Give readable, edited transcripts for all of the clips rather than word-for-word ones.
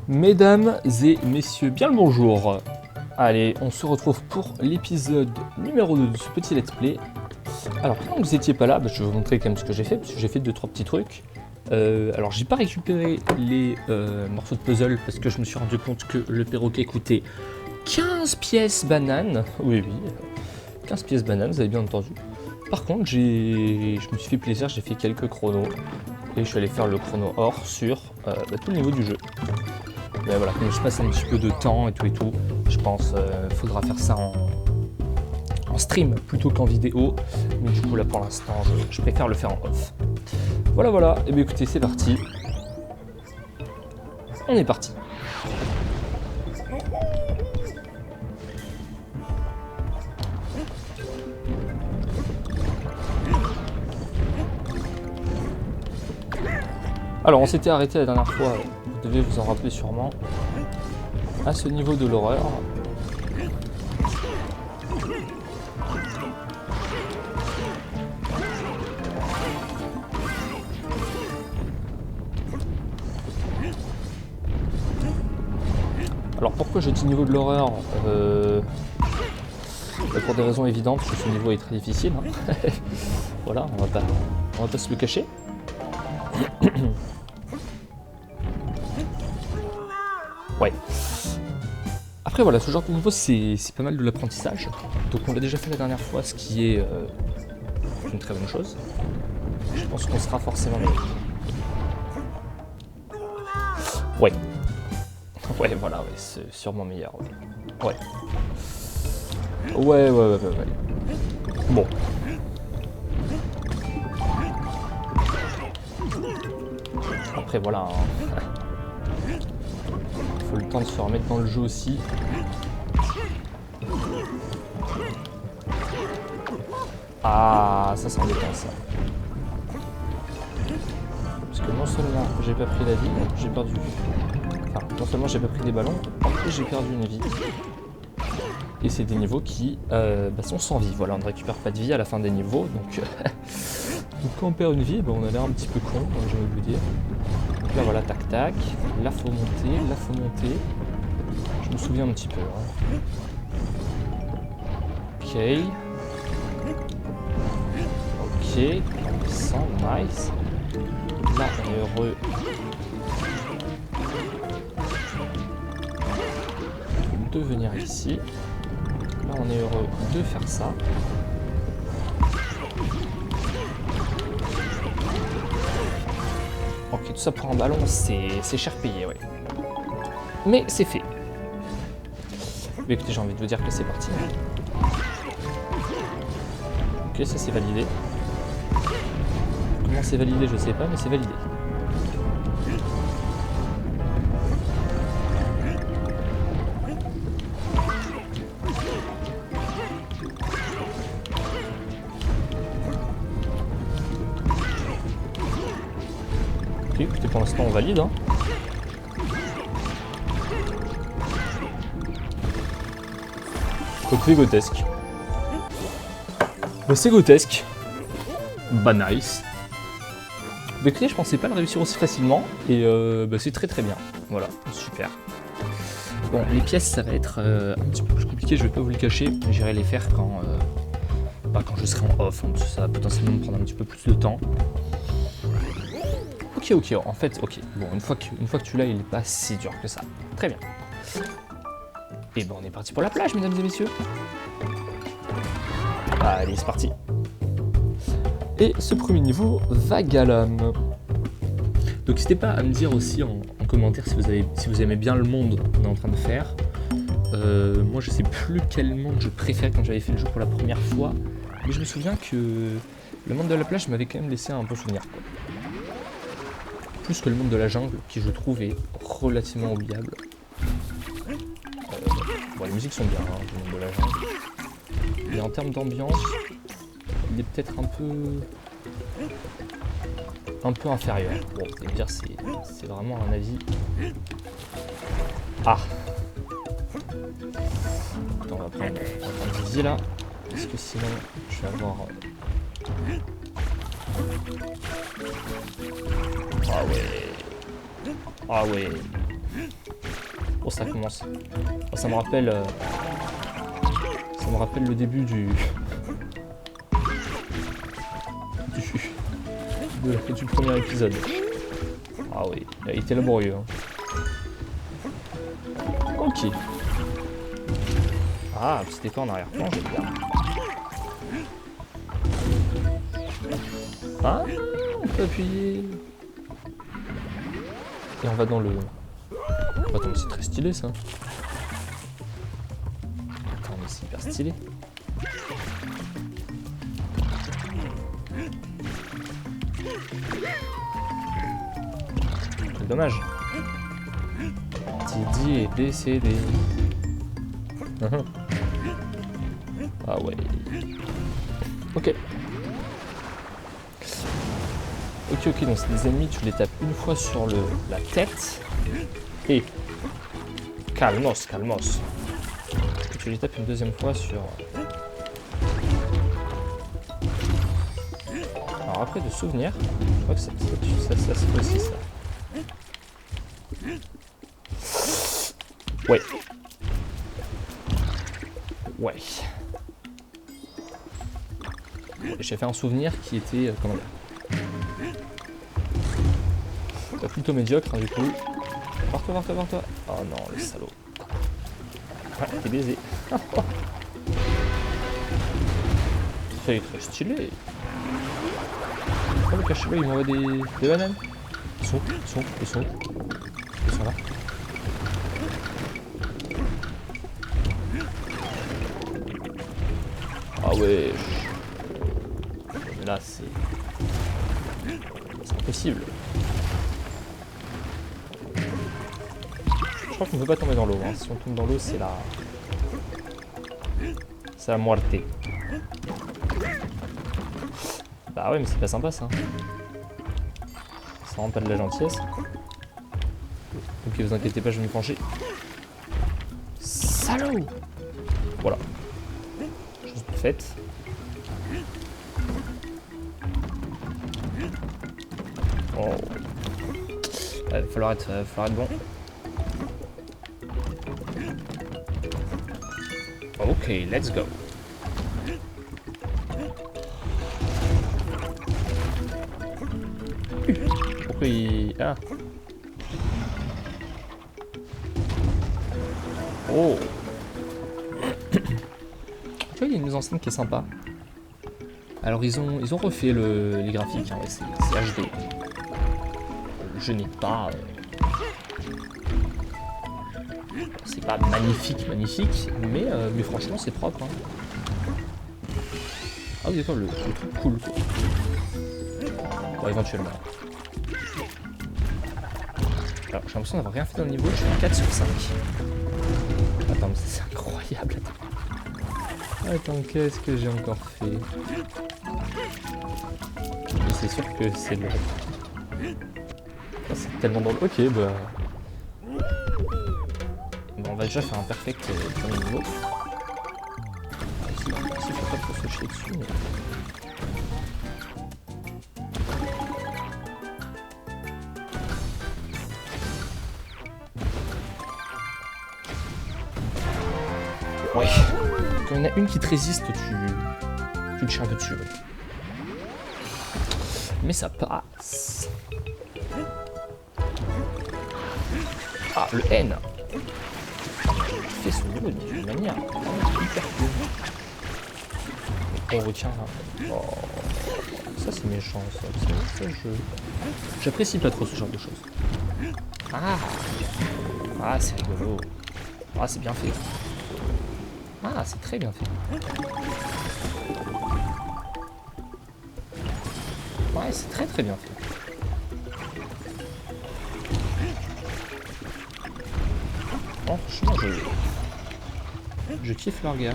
Mesdames et messieurs, bien le bonjour. Allez, on se retrouve pour l'épisode numéro 2 de ce petit let's play. Alors, quand vous n'étiez pas là, je vais vous montrer quand même ce que j'ai fait, parce que j'ai fait 2-3 petits trucs. Alors, j'ai pas récupéré les morceaux de puzzle, parce que je me suis rendu compte que le perroquet coûtait 15 pièces bananes. Oui, 15 pièces bananes, vous avez bien entendu. Par contre, je me suis fait plaisir, j'ai fait quelques chronos. Et je suis allé faire le chrono or sur tout le niveau du jeu. Mais voilà, comme je passe un petit peu de temps et tout, je pense qu'il faudra faire ça en stream plutôt qu'en vidéo. Mais du coup là pour l'instant je préfère le faire en off. Voilà, et bien écoutez, c'est parti. On est parti. Alors on s'était arrêté la dernière fois, vous devez vous en rappeler sûrement, à ce niveau de l'horreur. Alors pourquoi je dis niveau de l'horreur pour des raisons évidentes, parce que ce niveau est très difficile. Hein. Voilà, on va pas se le cacher. Ouais. Après voilà, ce genre de niveau c'est pas mal de l'apprentissage. Donc on l'a déjà fait la dernière fois, ce qui est une très bonne chose. Je pense qu'on sera forcément meilleur. Ouais. Ouais, voilà, c'est sûrement meilleur. Ouais. Ouais. Bon. Après voilà. Hein. Faut le temps de se remettre dans le jeu aussi. Ah, ça c'est embêtant ça. Parce que non seulement j'ai pas pris la vie, j'ai perdu. Enfin, non seulement j'ai pas pris des ballons, en plus j'ai perdu une vie. Et c'est des niveaux qui sont sans vie. Voilà, on ne récupère pas de vie à la fin des niveaux. Donc, donc quand on perd une vie, on a l'air un petit peu con, j'ai envie de vous dire. Donc là voilà, tac. Là faut monter. Je me souviens un petit peu. Hein. Ok, sans nice. Là on est heureux. De venir ici. Là on est heureux de faire ça. Ok, tout ça pour un ballon, c'est cher payé, ouais. Mais c'est fait. Mais écoutez, j'ai envie de vous dire que c'est parti. Ok, ça c'est validé. Comment c'est validé, je sais pas, mais c'est validé. Ok, écoutez, pour l'instant on valide. Hein. Côté grotesque. Bah c'est grotesque. Bah nice. Bah écoutez, je pensais pas le réussir aussi facilement. Et c'est très bien. Voilà, super. Bon, les pièces ça va être un petit peu plus compliqué, je vais pas vous le cacher. J'irai les faire quand je serai en off. Hein, parce que ça va potentiellement me prendre un petit peu plus de temps. Ok, en fait, ok. Bon, une fois que tu l'as, il est pas si dur que ça. Très bien. Et bon, on est parti pour la plage, mesdames et messieurs. Allez, c'est parti. Et ce premier niveau, Vagalam. Donc n'hésitez pas à me dire aussi en commentaire si vous aimez bien le monde qu'on est en train de faire. Moi, je sais plus quel monde je préfère quand j'avais fait le jeu pour la première fois. Mais je me souviens que le monde de la plage m'avait quand même laissé un bon souvenir, quoi. Plus que le monde de la jungle, qui je trouve est relativement oubliable. Bon, les musiques sont bien, hein, le monde de la jungle. Mais en termes d'ambiance, il est peut-être un peu inférieur. Bon, vous allez me dire, c'est vraiment un avis. Ah. Attends, on va prendre du vie là, parce que sinon, je vais avoir. Ah ouais. Oh, ça commence. Oh, ça me rappelle... ça me rappelle le début du premier épisode. Ah oui, il a été laborieux. Hein. Ok. Ah, petit effet en arrière-plan, j'aime bien. Ah, on peut appuyer. Et on va dans le... Attends, mais c'est très stylé ça. Attends, mais c'est hyper stylé. C'est dommage. Didi est décédé. Ah ouais. Ok. Ok, donc c'est des ennemis, tu les tapes une fois sur la tête. Et... Calmos, calmos. Et tu les tapes une deuxième fois sur... Alors après, de souvenir, je crois que ça se fait aussi ça. Ouais. Ouais. J'ai fait un souvenir qui était... comment dire, plutôt médiocre, hein, du coup. Barre-toi, barre-toi, barre-toi. Oh non, le salaud. Ouais, t'es baisé. C'est très stylé. Oh, le cachet-là, il m'envoie des bananes. Ils sont là. Ah ouais. Mais là, c'est impossible. Je crois qu'on ne peut pas tomber dans l'eau. Hein. Si on tombe dans l'eau, c'est la... c'est la muerte. Bah ouais, mais c'est pas sympa ça. Ça rend pas de la gentillesse. Ok, vous inquiétez pas, je vais me pencher. Salaud! Voilà. Chose faite. Oh. Il va falloir être bon. Ok, let's go. Pourquoi il... Ah. Oh. Tu vois, il y a une mise en scène qui est sympa. Alors ils ont refait les graphiques, hein, ouais, c'est HD. Je n'ai pas... c'est pas magnifique, mais franchement c'est propre. Hein. Ah oui d'accord, le truc cool quoi. Bon, éventuellement. Alors j'ai l'impression d'avoir rien fait dans le niveau, je suis à 4 sur 5. Attends, mais c'est incroyable. Attends, qu'est-ce que j'ai encore fait? Mais c'est sûr que c'est le... Oh, c'est tellement drôle. Ok, bah... Bon, on va déjà faire un perfect premier niveau. Ici, il faut pas trop se chier dessus, mais... Ouais. Quand il y en a une qui te résiste, tu te chies un peu dessus. Ouais. Mais ça passe. Ah, le N. Il fait son boulot d'une manière hyper cool. On retient là. Oh, ça c'est méchant ça. J'apprécie pas trop ce genre de choses. Ah, c'est rigolo. Ah, c'est bien fait. Ah, c'est très bien fait. Ouais, c'est très très bien fait. Oh, franchement, je kiffe leur gars.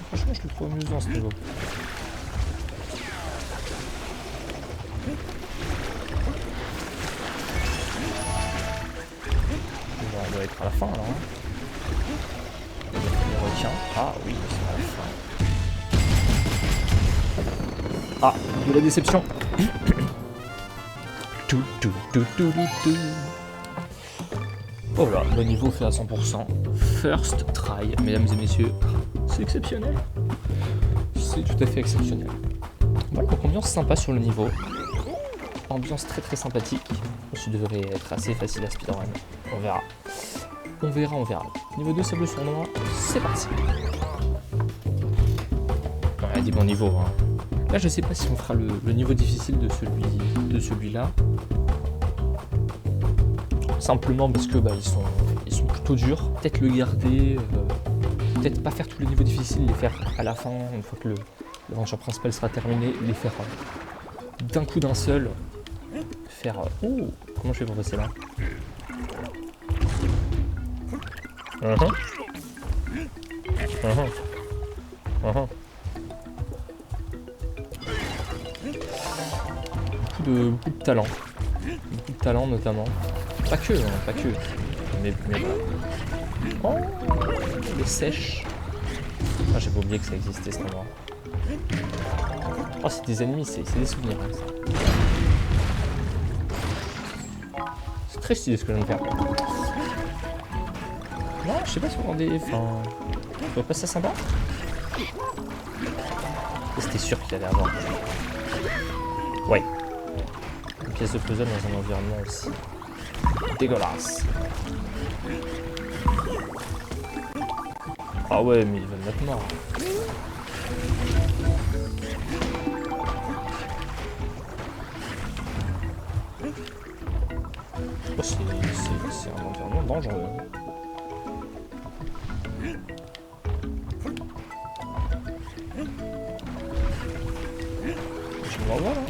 Franchement, je le trouve amusant ce niveau. On doit être à la fin alors. Hein. hein. Ah oui, c'est à la fin. Ah, de la déception. Oh là, le niveau fait à 100%. First try, mesdames et messieurs. C'est exceptionnel. C'est tout à fait exceptionnel. Voilà, donc ambiance sympa sur le niveau. Ambiance très très sympathique. Ça devrait être assez facile à speedrun. On verra. On verra, on verra. Niveau 2, sable sournois, c'est parti. Il y a des bons niveaux. Hein. Là, je sais pas si on fera le niveau difficile de celui-là. Simplement parce que ils sont plutôt durs. Peut-être le garder, peut-être pas faire tous les niveaux difficiles, les faire à la fin, une fois que l'aventure principale sera terminée, les faire d'un coup d'un seul. Faire... Oh, comment je fais pour passer là? Beaucoup de talent. Beaucoup de talent notamment. Pas que, hein, pas que. Mais voilà. Oh, les sèches. Ah, j'avais oublié que ça existait ce endroit. Oh, c'est des ennemis, c'est des souvenirs. Hein, ça. C'est très stylé ce que je viens de faire. Non, je sais pas si vous rendez... Enfin... Tu vois pas ça sympa? C'était sûr qu'il allait avoir. Ouais. Une pièce de puzzle dans un environnement aussi dégueulasse. Ah ouais, mais ils veulent mettre mort. Oh, c'est un environnement dangereux. Je me l'envoie là.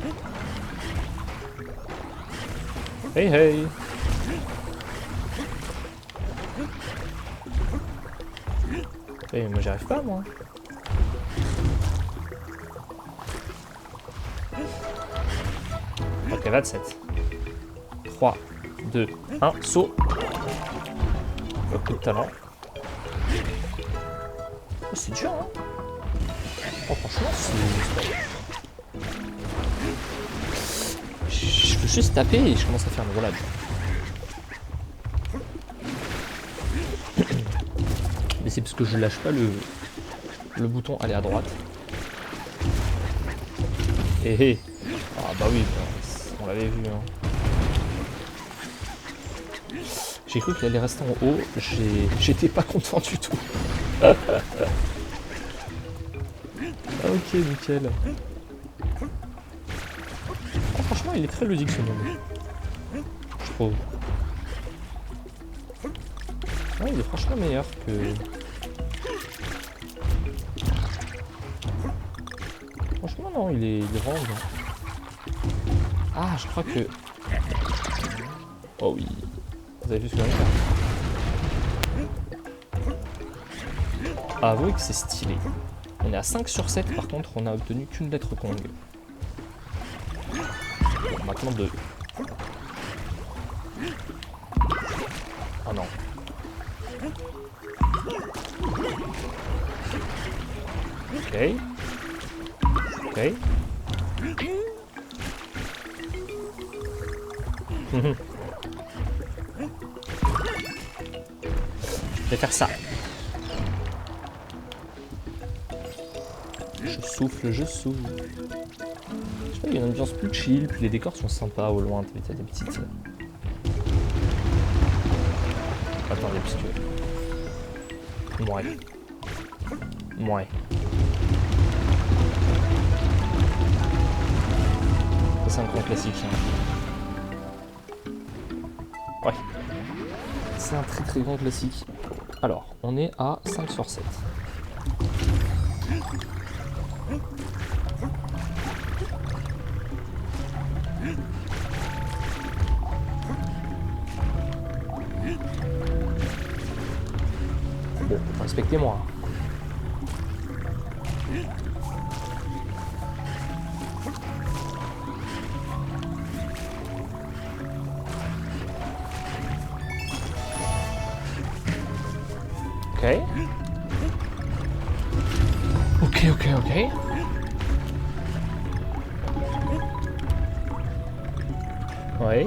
Hey hey. Et moi j'y arrive pas moi. Ok, 27. 3, 2, 1, saut. Beaucoup de talent. Oh, c'est dur hein. Oh franchement c'est... Je veux juste taper et je commence à faire une roulade. Mais c'est parce que je lâche pas le bouton aller à droite. Eh eh. Ah bah oui, on l'avait vu hein. J'ai cru qu'il allait rester en haut, j'étais pas content du tout. Ok, nickel. Oh, franchement, il est très logique ce monde. Je trouve. Ouais, il est franchement meilleur que... Franchement, non, il est vraiment bien. Ah, je crois que... Oh oui. Vous avez vu ce que je viens de faire? Avouez que c'est stylé. On est à 5 sur 7, par contre, on a obtenu qu'une lettre Kong. Bon, maintenant 2. Oh non. Ok. Ok. Je vais faire ça. Je souffle, je souffle. Je sais pas, il y a une ambiance plus chill, puis les décors sont sympas au loin, t'as des petites... Attendez, parce que... Ouais. Ouais. C'est un grand classique. Hein. Ouais. C'est un très très grand classique. Alors, on est à 5 sur 7. Bon, respectez-moi. Ok. Ok, ok, ok. Ouais.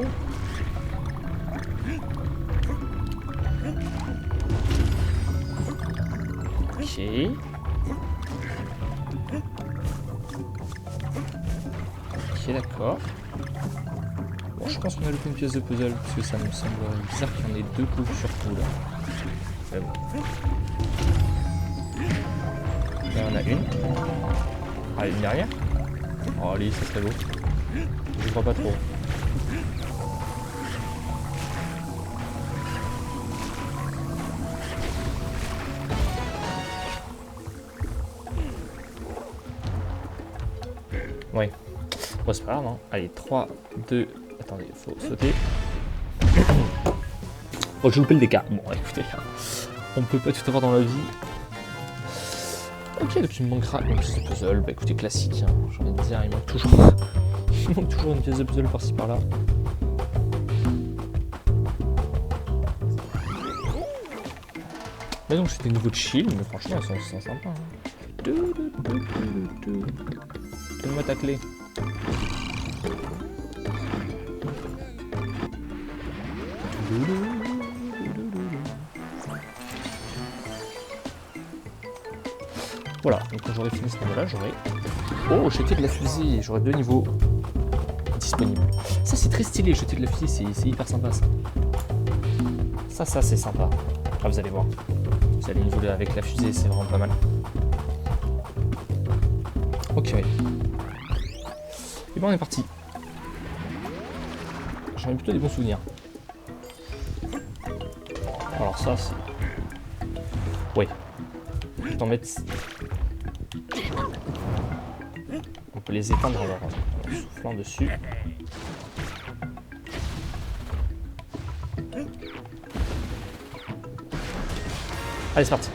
Ok. Ok, d'accord. Bon, je pense qu'on a loupé une pièce de puzzle, parce que ça me semble bizarre qu'il y en ait deux coups sur coup, là. Mais bon. Là, on a une. Ah, une dernière. Oh, allez, ça serait beau. Je crois pas trop. Ouais. Bon, c'est pas grave, hein. Allez, 3, 2... Attendez, faut sauter. Oh, j'ai loupé le dégât. Bon, écoutez, on peut pas tout avoir dans la vie. Ok, donc il me manquera une pièce de puzzle. Bah écoutez, classique, hein. J'ai envie de dire, il manque toujours... il manque toujours une pièce de puzzle par-ci par-là. Mais donc c'était nouveau de chill, mais franchement ils sont sympas. Hein. Donne-moi ta clé. Voilà, donc quand j'aurai fini ce niveau-là, j'aurai... Oh, jeter de la fusée, j'aurai 2 niveaux disponibles. Ça c'est très stylé, jeter de la fusée, c'est hyper sympa ça. Ça c'est sympa. Ah, vous allez voir. Vous allez niveler avec la fusée, c'est vraiment pas mal. Ok. Et ben on est parti. J'en ai plutôt des bons souvenirs. Alors ça c'est... Ouais. Je vais t'en mettre... On peut les éteindre en leur soufflant dessus. Allez, c'est parti.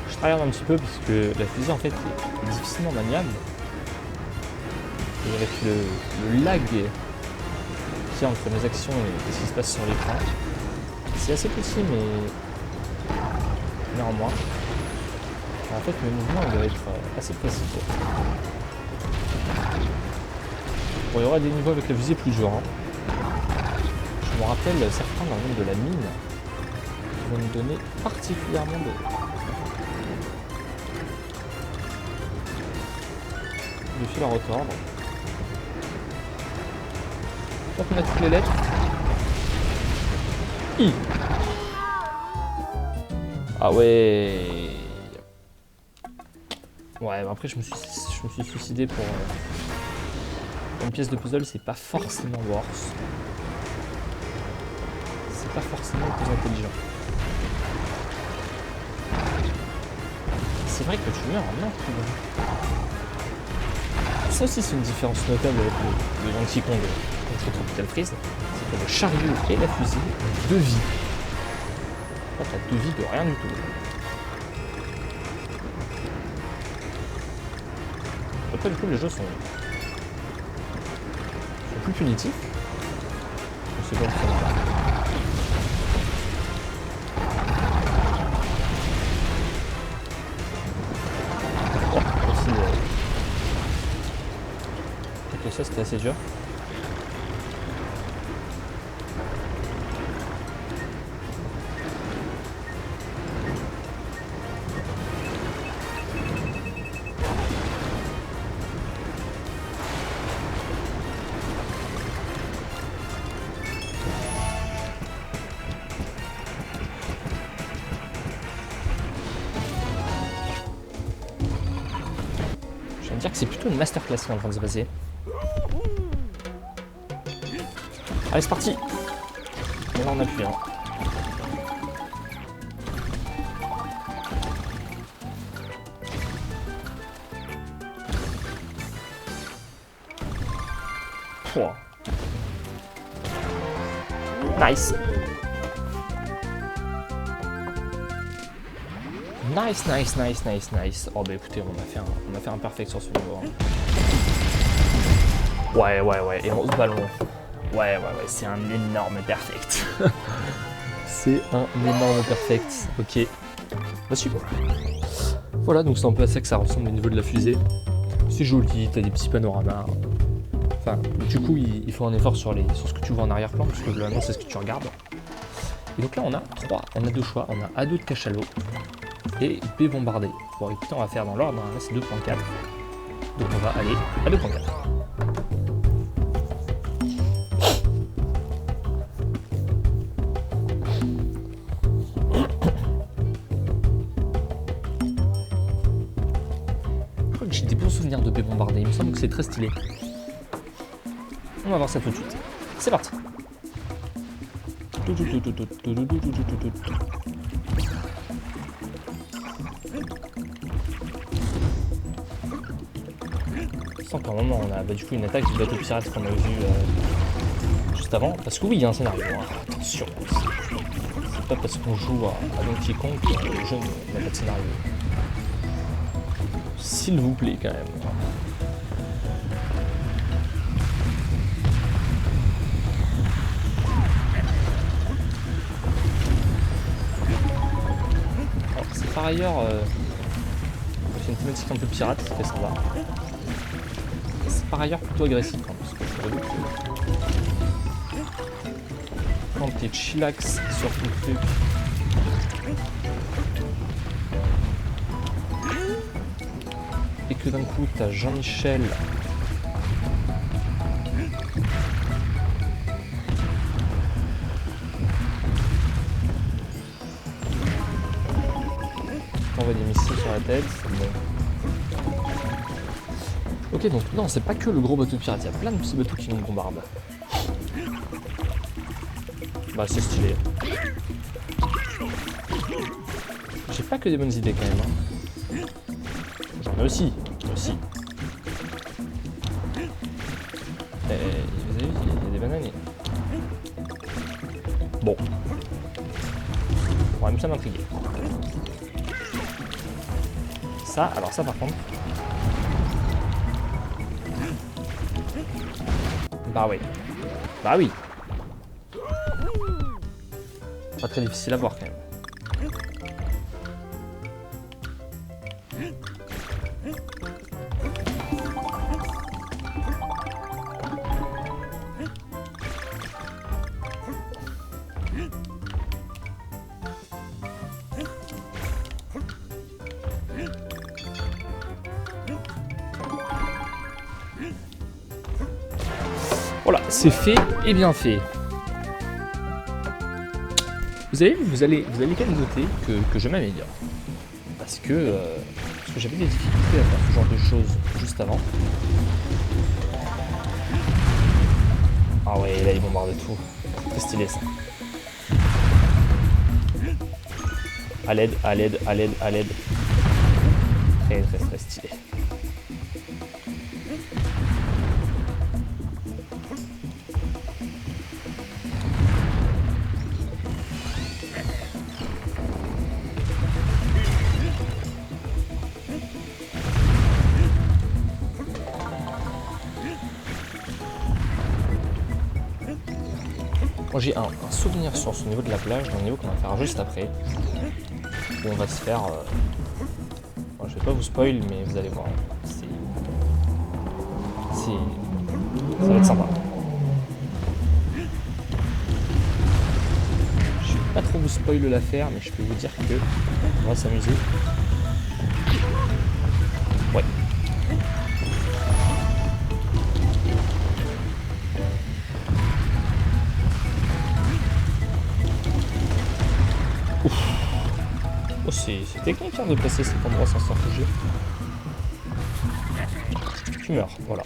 Je regarde un petit peu parce que la fusée en fait est difficilement maniable. Et avec le lag qu'il y a entre mes actions et ce qui se passe sur l'écran, c'est assez petit mais néanmoins. En fait mes mouvements doivent être assez précis. Bon, il y aura des niveaux avec la fusée plus durs. Hein. Je me rappelle certains dans le monde de la mine qui vont me donner particulièrement de fil à retordre. Donc on a toutes les lettres. I. Ah ouais. Ouais, après je me suis suicidé pour une pièce de puzzle, c'est pas forcément worse. C'est pas forcément le plus intelligent. C'est vrai que tu meurs en mort. Ça aussi c'est une différence notable avec le Donkey Kong contre Tropical Freeze, c'est que le chariot et la fusée ont 2 vies. Là t'as 2 vies de rien du tout. Après du coup les jeux sont plus punitifs. Je sais pas où ça va. Ça c'était assez dur. Je vais me dire que c'est plutôt une masterclass qui est en train de se passer. Allez, c'est parti. Et là, on appuie. Hein. Pouah. Nice. Nice, nice, nice, nice, nice. Oh bah écoutez, on a fait un perfect sur ce niveau. Hein. Ouais, ouais, ouais. Et 11 ballons. Ouais, ouais, ouais. C'est un énorme perfect. C'est un énorme perfect. Ok. Bah super. Voilà, donc c'est un peu à ça que ça ressemble au niveau de la fusée. C'est joli, t'as des petits panoramas. Enfin, du coup, il faut un effort sur ce que tu vois en arrière-plan, parce que globalement, c'est ce que tu regardes. Et donc là, on a deux choix. On a A2 de cachalot et B bombardé. Bon, écoutez, on va faire dans l'ordre, hein. Là, c'est 2.4. Donc on va aller à 2.4. Je crois que j'ai des bons souvenirs de B bombardé. Il me semble que c'est très stylé. On va voir ça tout de suite. C'est parti. Sans qu'à un moment on a du coup une attaque du bateau pirate qu'on a vu juste avant. Parce que oui, il y a un scénario. Hein. Attention, c'est pas parce qu'on joue à Donkey Kong que le jeu n'a pas de scénario. S'il vous plaît, quand même. Par ailleurs, c'est une thématique un peu pirate, ça va. C'est par ailleurs plutôt agressif, hein, parce que je trouve que quand t'es chillax sur ton truc, et que d'un coup t'as Jean-Michel envoie des missiles sur la tête, bon. Ok, donc non, c'est pas que le gros bateau pirate, il y a plein de petits bateaux qui nous bombardent. Bah, c'est stylé. J'ai pas que des bonnes idées quand même. Hein. J'en ai aussi. Vous avez vu, il y a des bananes. Bon. On va même ça m'intriguer. Ça, alors ça par contre. Bah oui. Bah oui. Pas très difficile à voir quand même. Voilà, c'est fait et bien fait. Vous allez quand même noter que je m'améliore. Parce que j'avais des difficultés à faire ce genre de choses juste avant. Ah ouais, là ils bombardent tout. C'est stylé ça. À l'aide, à l'aide, à l'aide, à l'aide. Très très très stylé. Moi j'ai un souvenir sur ce niveau de la plage, d'un niveau qu'on va faire juste après, où on va se faire... Bon, je vais pas vous spoil, mais vous allez voir, ça va être sympa. Je vais pas trop vous spoil l'affaire, mais je peux vous dire que on va s'amuser. Ouais. Oh, c'est technique hein, de passer cet endroit sans s'en réfugier. Tu meurs, voilà.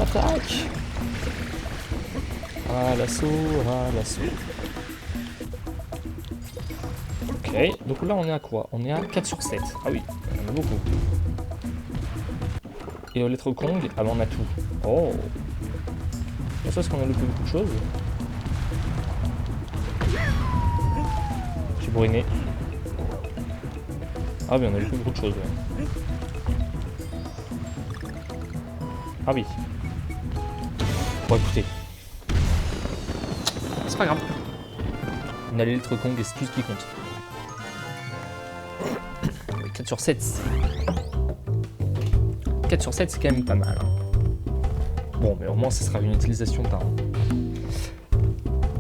Attaque! Ah, l'assaut, ah, l'assaut. Ok. Ok, donc là on est à quoi? On est à 4 sur 7. Ah oui, on a beaucoup. Et aux lettres Kong, ah bah on a tout. Oh. Ça, est-ce qu'on a loupé beaucoup de choses? J'ai brûlé. Ah oui, on a loupé beaucoup de choses. Ouais. Ah oui. Bon, écoutez. C'est pas grave. On a les lettres Kong et c'est tout ce qui compte. 4 sur 7. 4 sur 7, c'est quand même pas mal. Hein. Bon, mais au moins, ce sera une utilisation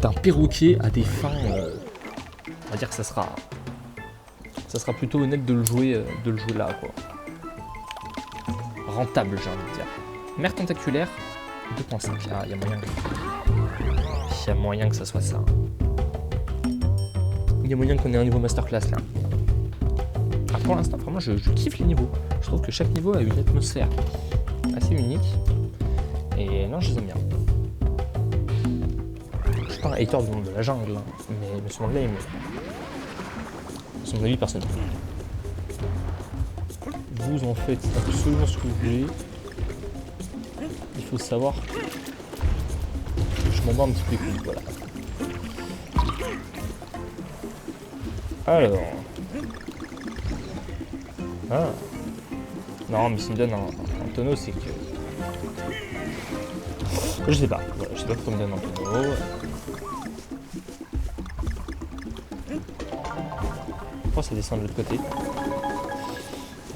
d'un perroquet à des fins. On va dire que ça sera plutôt honnête de le jouer là, quoi. Rentable, j'ai envie de dire. Mer tentaculaire, 2.5. Il y a moyen. Il y a moyen que ça soit ça. Il y a moyen qu'on ait un niveau masterclass là. Ah, pour l'instant, vraiment, je kiffe les niveaux. Je trouve que chaque niveau a une atmosphère assez unique. Et non, je les aime bien. Je suis pas un hater du monde de la jungle, hein, mais ce monde-là est mieux. C'est mon avis personnel. Vous en faites absolument ce que vous voulez. Il faut savoir que je m'en bats un petit peu les couilles, voilà. Alors. Ah. Non, mais s'il me donne un tonneau, c'est que... Je sais pas. Voilà, je sais pas pourquoi il me donne un tonneau. Pourquoi ça descend de l'autre côté?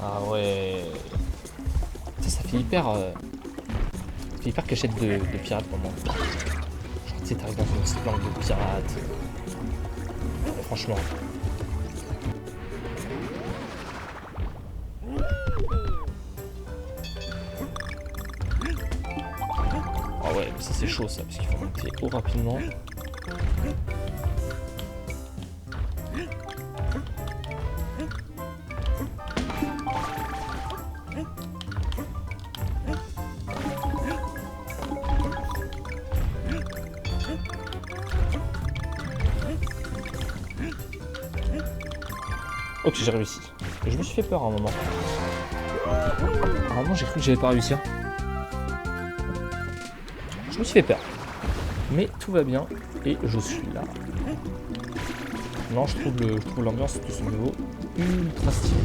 Ah ouais. Ça fait hyper... cachette de pirate pour moi. Genre, tu sais, t'arrives dans une petite langue de pirate. Ouais, franchement. Ah ouais, mais ça c'est chaud ça, parce qu'il faut monter haut rapidement. Ok, j'ai réussi. Et je me suis fait peur à un moment. À un moment, j'ai cru que j'allais pas réussir. Je me suis fait peur. Mais tout va bien et je suis là. Non, je trouve l'ambiance de ce niveau ultra stylé.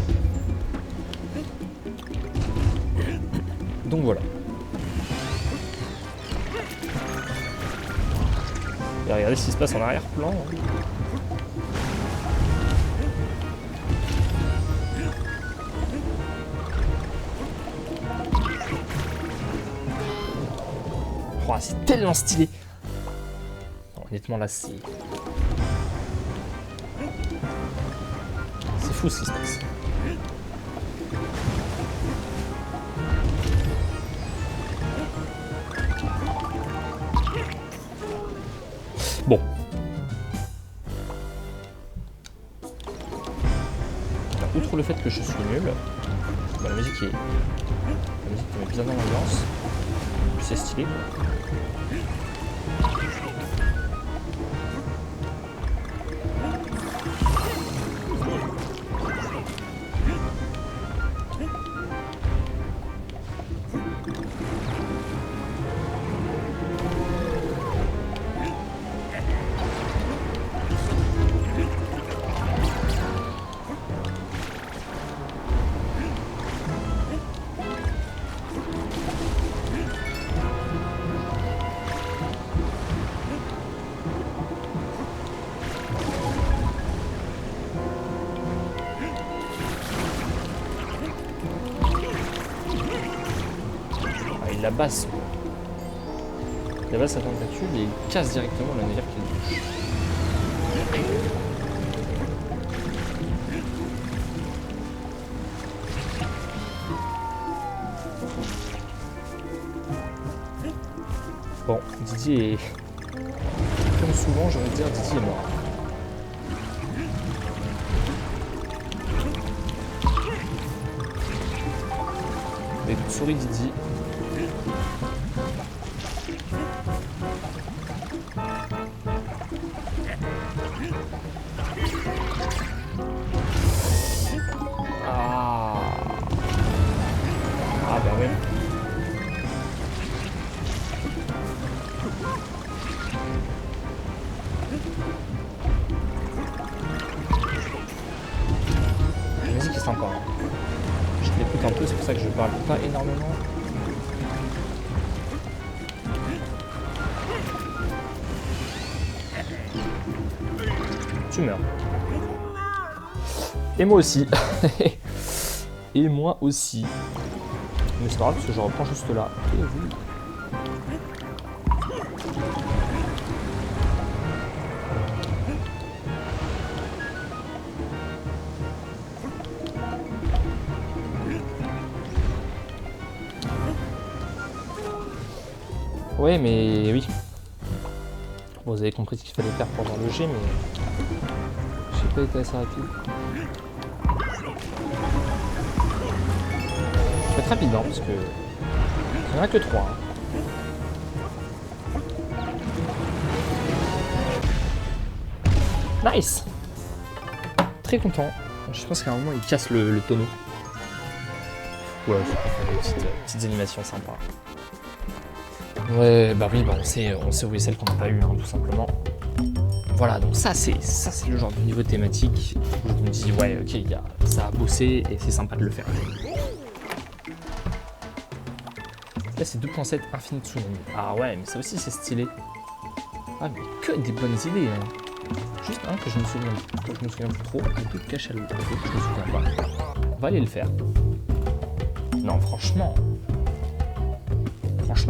Donc voilà. Et regardez ce qui se passe en arrière-plan. Oh, c'est tellement stylé. Non, honnêtement là c'est fou ce qui se passe. Bon. Alors, outre le fait que je suis nul, bah, la musique met bien dans l'ambiance. C'est stylé. La basse sa tentacule et il casse directement la navire qu'il touche. Bon, Didier est... Comme souvent, j'ai envie de dire, Didier est mort. Mais souris Didier. parle pas énormément. Tu meurs. Et moi aussi. Et moi aussi. Mais c'est pas grave parce que je reprends juste là. Et oui. Ouais, mais oui. Bon, vous avez compris ce qu'il fallait faire pour avoir le G, mais j'ai pas été assez rapide. Je vais être rapide, hein, parce que il n'y en a que 3. Hein. Nice. Très content. Je pense qu'à un moment, il casse le tonneau. Ouais, je préfère des petites animations sympas. Ouais, bah oui, bah on sait où est celle qu'on n'a pas eu, hein, tout simplement. Voilà, donc ça c'est le genre de niveau thématique où je me dis ouais, ok, ça a bossé et c'est sympa de le faire. Là c'est 2.7 Infinite Tsunami. Ah ouais, mais ça aussi c'est stylé. Ah mais que des bonnes idées. Hein. Juste un que je me souviens plus trop, et deux cachalots que je me souviens pas. On va aller le faire. Non, franchement,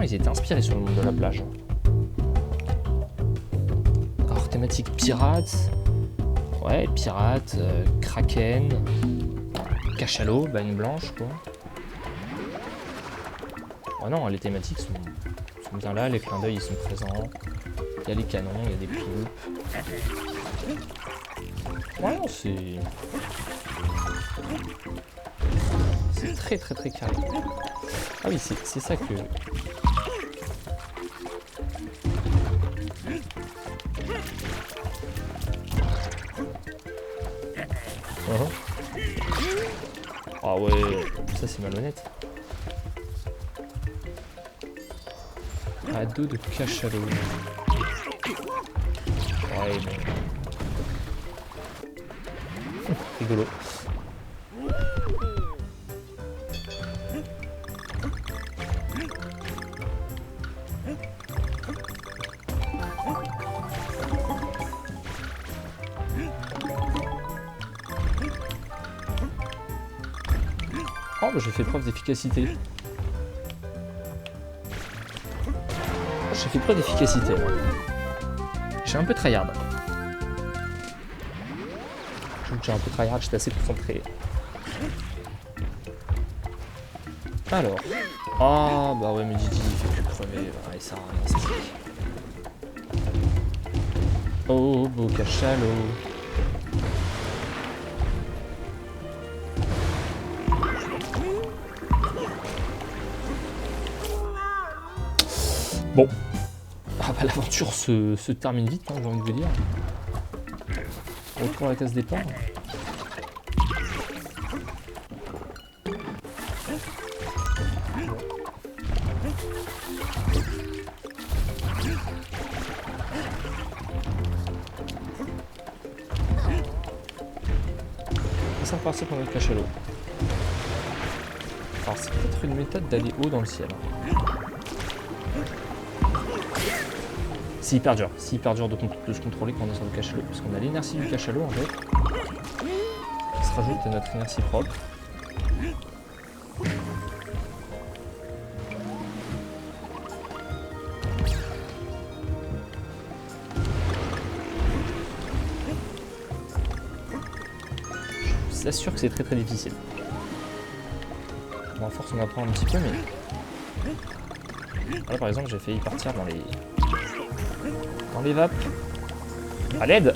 ils étaient inspirés sur le monde de la plage. Alors, thématique pirates. Ouais, pirates, kraken, cachalot, bagne blanche, quoi. Oh non, les thématiques sont bien là, les clins d'œil ils sont présents. Il y a les canons, il y a des poulpes. Ouais, non, c'est très très très carré. Ah oui, c'est ça que... Ah ouais, ça c'est malhonnête. Ado de cachalot. Ouais, bon. Rigolo. Oh, bah, j'ai fait preuve d'efficacité. J'ai fait preuve d'efficacité. J'ai un peu tryhard. J'ai un peu tryhard, j'étais assez concentré. Alors. Ah, bah ouais, mais Didi, il fait plus crever. Ouais, ça, c'est ça. Oh, beau cachalot. Bon. Ah bah l'aventure se termine vite, hein, j'ai envie de vous dire. Retour à la case départ. C'est reparti pour notre cachalot. Alors c'est peut-être une méthode d'aller haut dans le ciel. C'est hyper dur de se contrôler quand on est sur le cachalot, parce qu'on a l'inertie du cachalot en fait, qui se rajoute à notre inertie propre. Je vous assure que c'est très très difficile. Bon, à force on apprend un petit peu, mais... Là par exemple j'ai failli partir dans les vapes. À l'aide.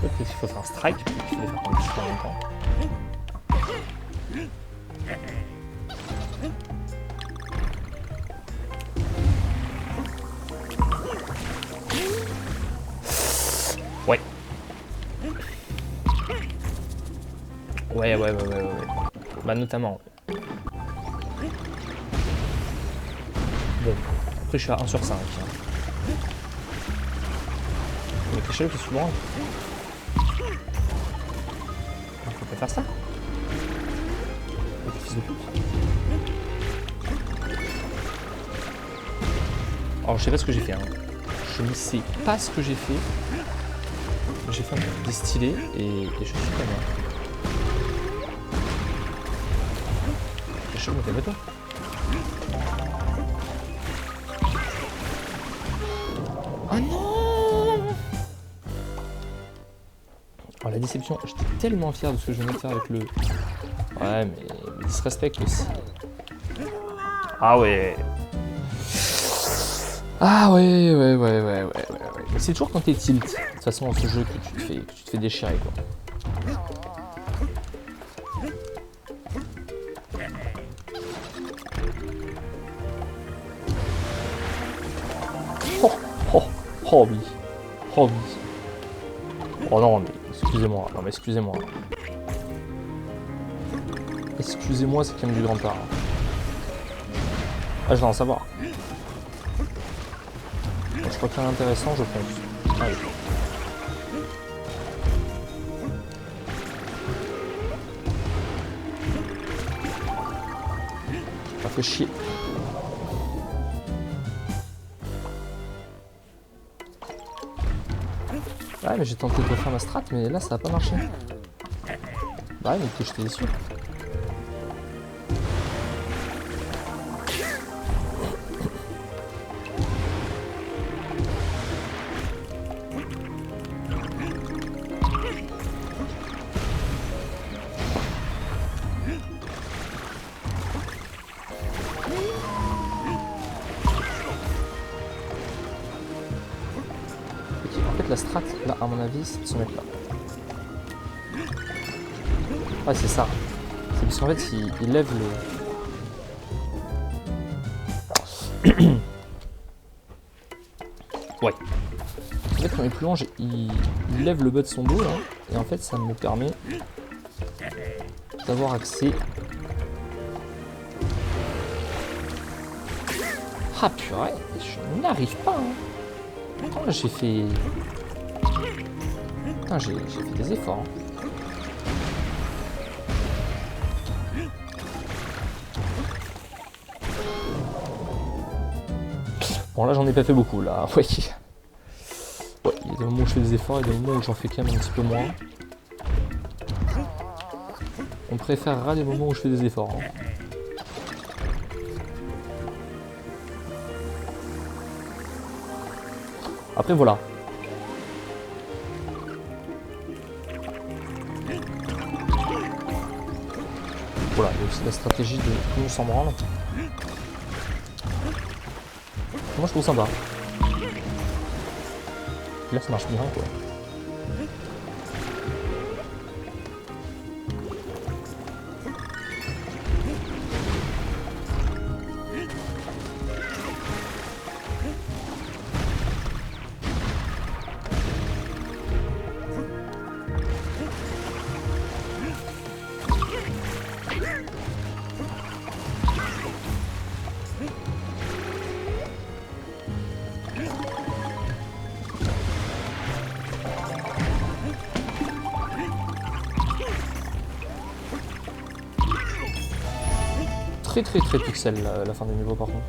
Peut-être qu'il faut faire un strike, peut-être qu'il faut les faire en même temps. Ouais. Bah notamment. Bon, après je suis à 1 sur 5. Hein. Mais caché le plus souvent. Faut pas faire ça. Oh, fils de pute. Alors je sais pas ce que j'ai fait. Hein. Je ne sais pas ce que j'ai fait. J'ai fait un truc distillé et je suis pas mort. Caché le bateau. Oh non! Oh la déception, j'étais tellement fier de ce que je venais de faire avec le... Ouais mais il disrespect aussi. Ah ouais. Ah ouais. Mais c'est toujours quand t'es tilt, de toute façon dans ce jeu que tu te fais déchirer quoi. Oh oui. Oh non mais excusez-moi, Excusez-moi, c'est quand même du grand art. Ah je vais en savoir. Je crois qu'il y a un intéressant, je pense. Allez. Ça fait chier. Ouais mais j'ai tenté de refaire ma strat mais là ça a pas marché. Bah ouais mais que j'étais déçu. La strat, là, à mon avis, c'est de se mettre là. Ouais, c'est ça. C'est parce qu'en fait, il lève le... Ouais. En fait, quand il est plus long, il lève le bas de son dos, là. Et en fait, ça me permet d'avoir accès... Ah, purée, je n'arrive pas, hein. Oh, là, j'ai fait... Putain, j'ai fait des efforts. Bon, là, j'en ai pas fait beaucoup, là. Ouais. Ouais, il y a des moments où je fais des efforts et des moments où j'en fais quand même un petit peu moins. On préférera les moments où je fais des efforts. Hein. Après, voilà. Voilà, il y a aussi la stratégie de tout on s'en branle. Moi je trouve sympa. Là ça marche bien quoi. Très pixel la fin du niveau par contre.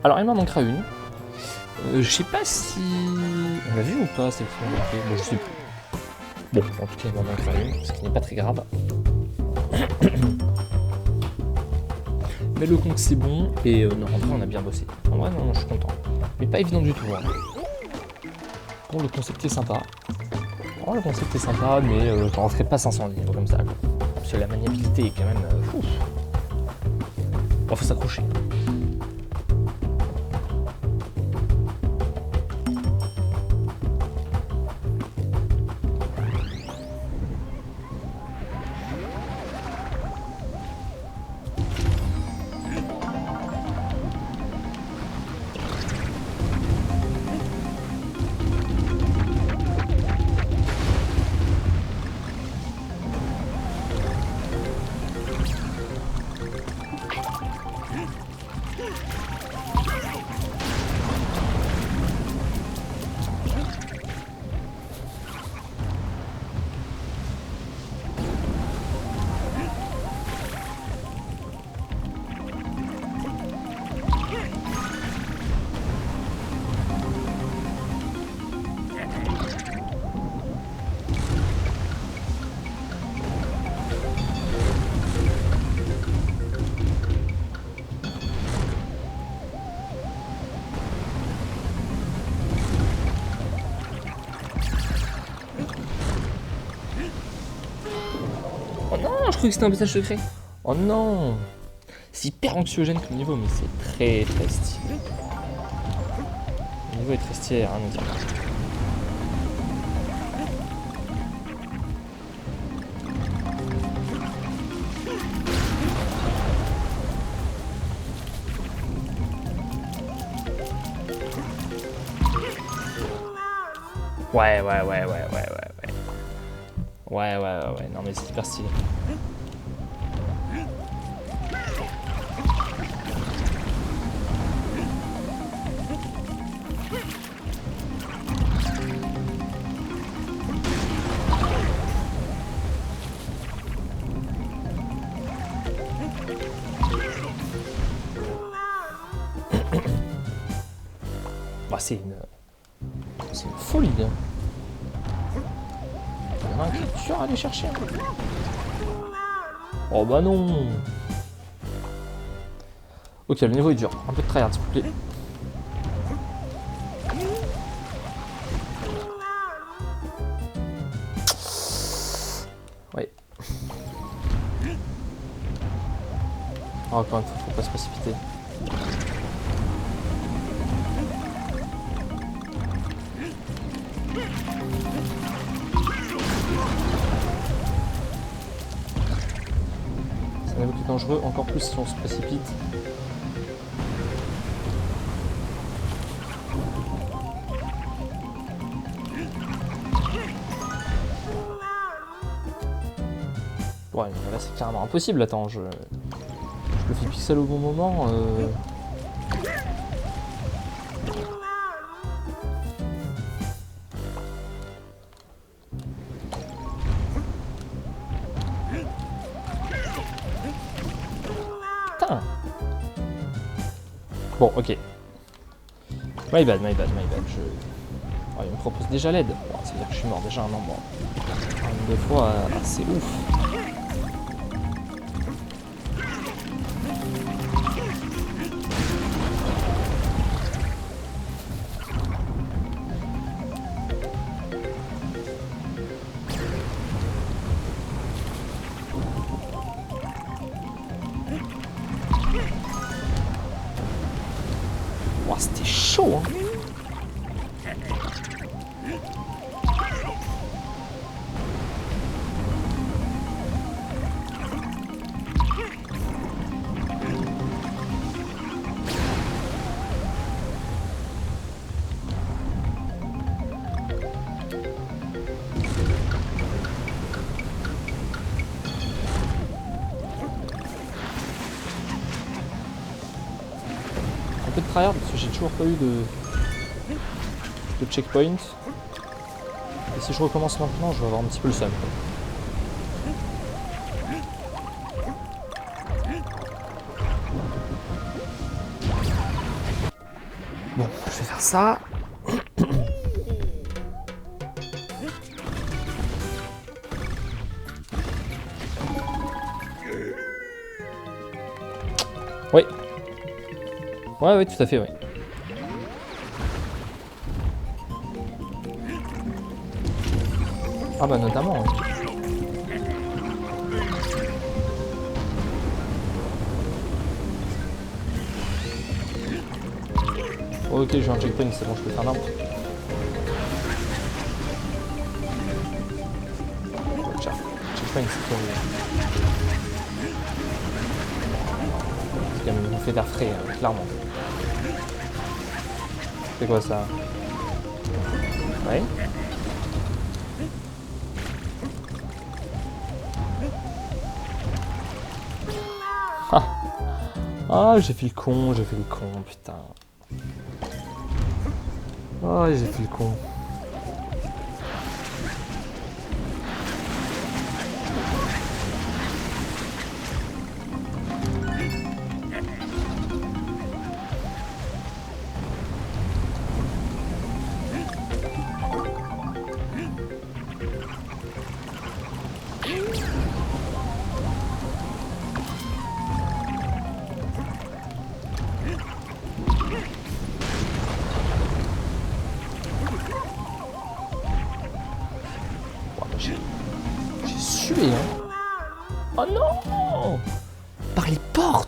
Alors il m'en manquera une. Je sais pas si... On l'a vu ou pas cette fois? Bon je sais plus. Bon en tout cas il m'en manquera une, ce qui n'est pas très grave. Mais le compte c'est bon et non, en vrai on a bien bossé. En vrai non, je suis content. Mais pas évident du tout. Hein. Bon le concept est sympa. Oh, le concept est sympa mais t'en referais pas 500 livres comme ça. Quoi. Parce que la maniabilité est quand même... Bon, faut s'accrocher. cru que c'était un passage secret. Oh non. C'est hyper anxiogène comme niveau, mais c'est très très stylé. Le niveau est très stylé, rien à dire. Ouais. Ouais, non mais c'est hyper stylé. Bah, c'est une folie. Hein. Il y en a un qui est dur à aller chercher. Oh bah non. Ok, le niveau est dur. Un peu de tryhard s'il vous plaît. Ouais. Oh, encore une fois, faut pas se précipiter. C'est un niveau qui est dangereux, encore plus si on se précipite. Ouais, mais là c'est carrément impossible. Attends, je le fais pixel au bon moment. Putain. Bon, ok. My bad. Oh, il me propose déjà l'aide. Bon, ça veut dire que je suis mort déjà un nombre. Deux fois, c'est ouf. Wow, c'était chaud, hein. Un peu de tryhard parce que j'ai toujours pas eu de checkpoint. Et si je recommence maintenant, je vais avoir un petit peu le seum. Bon, je vais faire ça. Oui. Ouais, tout à fait, oui. Ah bah notamment. Oui. Oh, ok, j'ai un checkpoint, c'est bon, je peux faire l'arbre. Tiens, checkpoint, c'est trop bien. C'est quand même une bouffée d'air frais, hein, clairement. C'est quoi ça? Ouais. Ah, j'ai fait le con, putain. Ah, j'ai fait le con.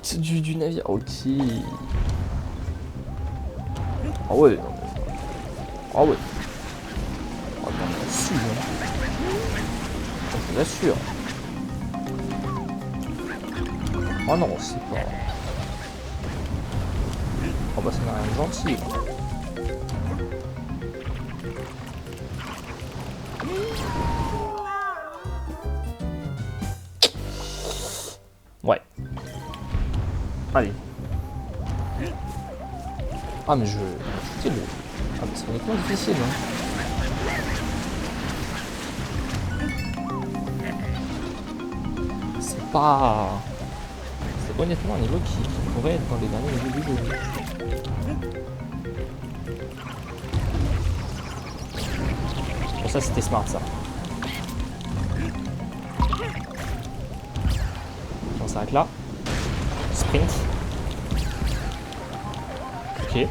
fuite du navire. Ok. Ah ouais, non mais... Ah ouais. Ah non, mais sûr, hein. Je vous assure. Ah non, c'est pas... Oh bah ça n'a rien de gentil. Ouais. Allez. Ah mais je... Tu sais, ah mais c'est honnêtement difficile, hein. C'est pas... C'est honnêtement un niveau qui pourrait être dans les derniers niveaux du jeu. Bon ça c'était smart ça. On s'arrête là. Sprint. Ok.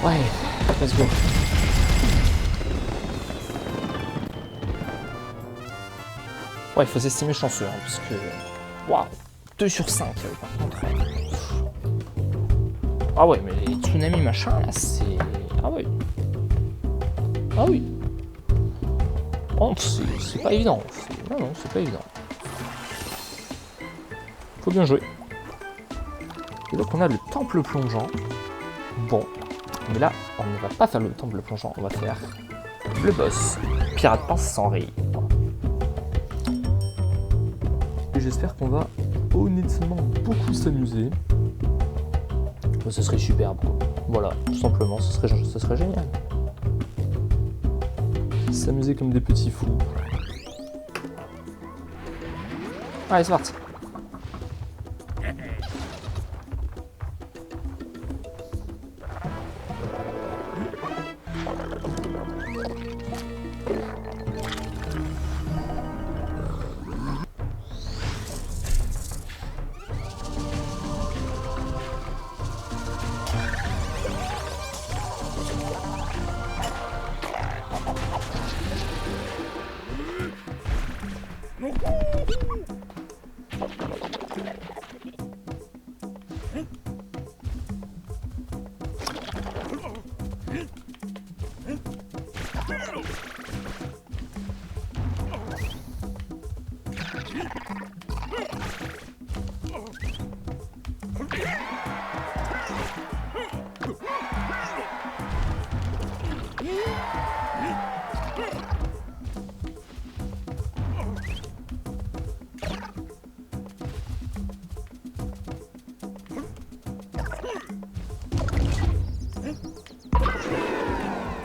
Ouais, let's go. Ouais, il faut s'estimer chanceux, hein, parce que... Waouh, 2 sur 5, par contre. Ah ouais, mais les tsunamis machin, là, c'est... Ah ouais. Ah oui. Oh, c'est pas évident. Non, non, c'est pas évident. Faut bien jouer. Et donc on a le temple plongeant. Bon. Mais là, on ne va pas faire le temple plongeant, on va faire le boss. Pirate pince sans rire. Et j'espère qu'on va honnêtement beaucoup s'amuser. Ce serait superbe. Voilà, tout simplement, ce serait génial. S'amuser comme des petits fous. Allez, c'est parti.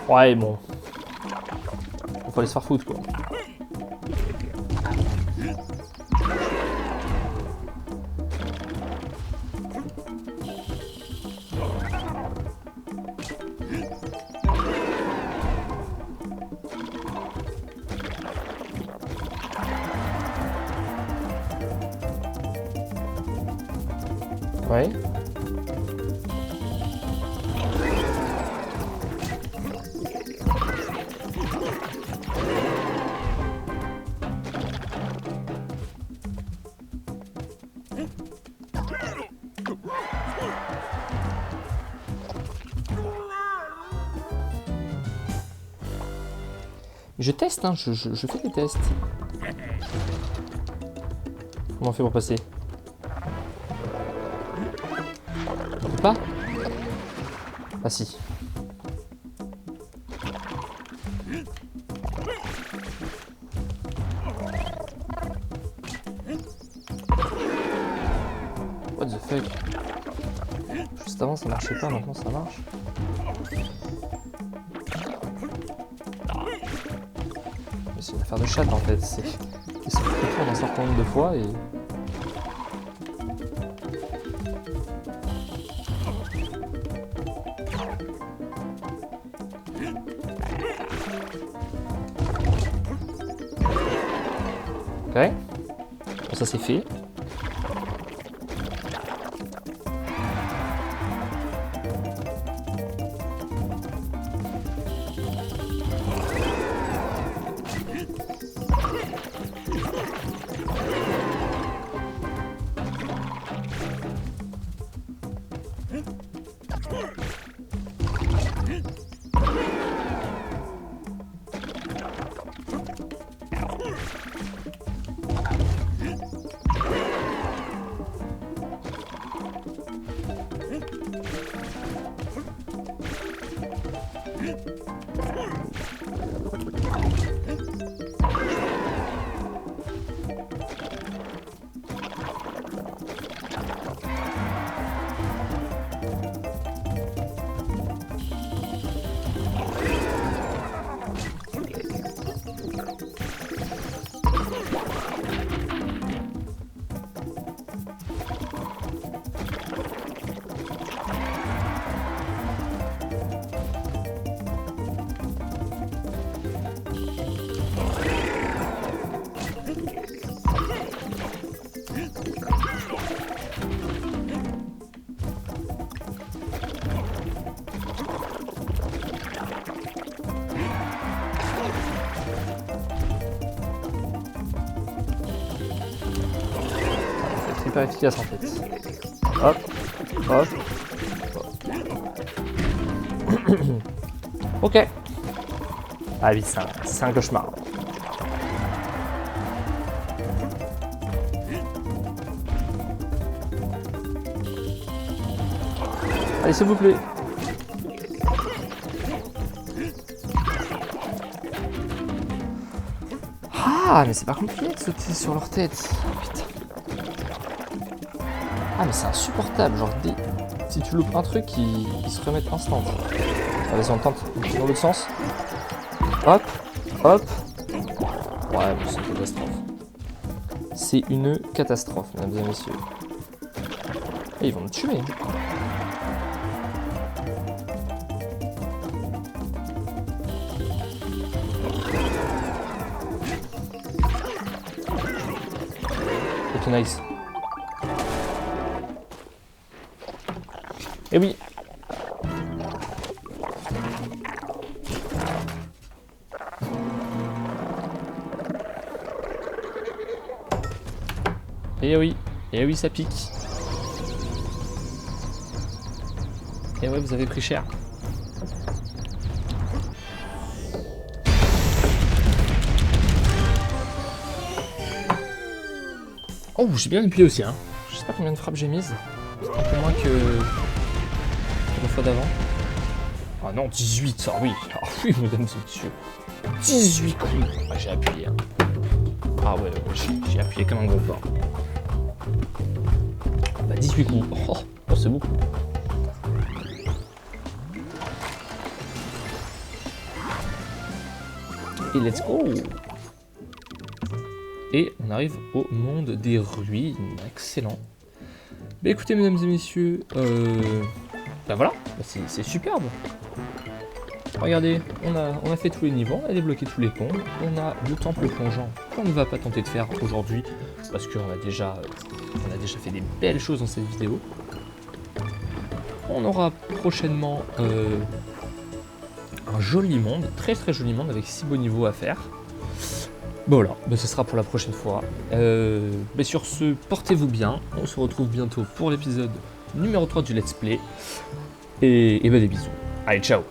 Ouais, bon. Faut aller se faire foutre, quoi. Ouais. Je teste, hein, je fais des tests. Comment on fait pour passer? On peut pas? Ah si. What the fuck? Juste avant ça marchait pas, maintenant ça marche. C'est une affaire de chat en fait, c'est ils se retournent un certain nombre de fois et... Ok. ça c'est fait. Hyper efficace en fait. Hop, hop, hop. Ok. Ah oui, c'est un cauchemar. Allez, s'il vous plaît. Ah, mais c'est pas compliqué de sauter sur leur tête. Putain. Ah, mais c'est insupportable. Genre, si tu loupes un truc, ils se remettent instant. Ah, vas-y, on tente dans l'autre sens. Hop, hop. Ouais, mais c'est une catastrophe. C'est une catastrophe, mesdames et messieurs. Et ils vont me tuer. Ok, nice. Eh oui. Et oui, ça pique. Et ouais, vous avez pris cher. Oh, j'ai bien appuyé aussi, hein. Je sais pas combien de frappes j'ai mises. C'est un peu moins que la fois d'avant. Ah non, 18, ah oui. Ah oui, mesdames et messieurs. 18 coups. Ah, j'ai appuyé, hein. Ah ouais, j'ai appuyé comme un gros porc. Bah 18 coups. Oh, c'est beaucoup. Et let's go. Et on arrive au monde des ruines. Excellent. Bah écoutez, mesdames et messieurs, bah voilà, bah c'est superbe. Regardez, on a fait tous les niveaux, on a débloqué tous les ponts, on a le temple plongeant qu'on ne va pas tenter de faire aujourd'hui parce qu'on a déjà fait des belles choses dans cette vidéo. On aura prochainement un joli monde, très très joli monde avec 6 beaux niveaux à faire. Bon voilà, bah, ce sera pour la prochaine fois. Mais sur ce, portez-vous bien, on se retrouve bientôt pour l'épisode numéro 3 du Let's Play. Et bah des bisous. Allez, ciao.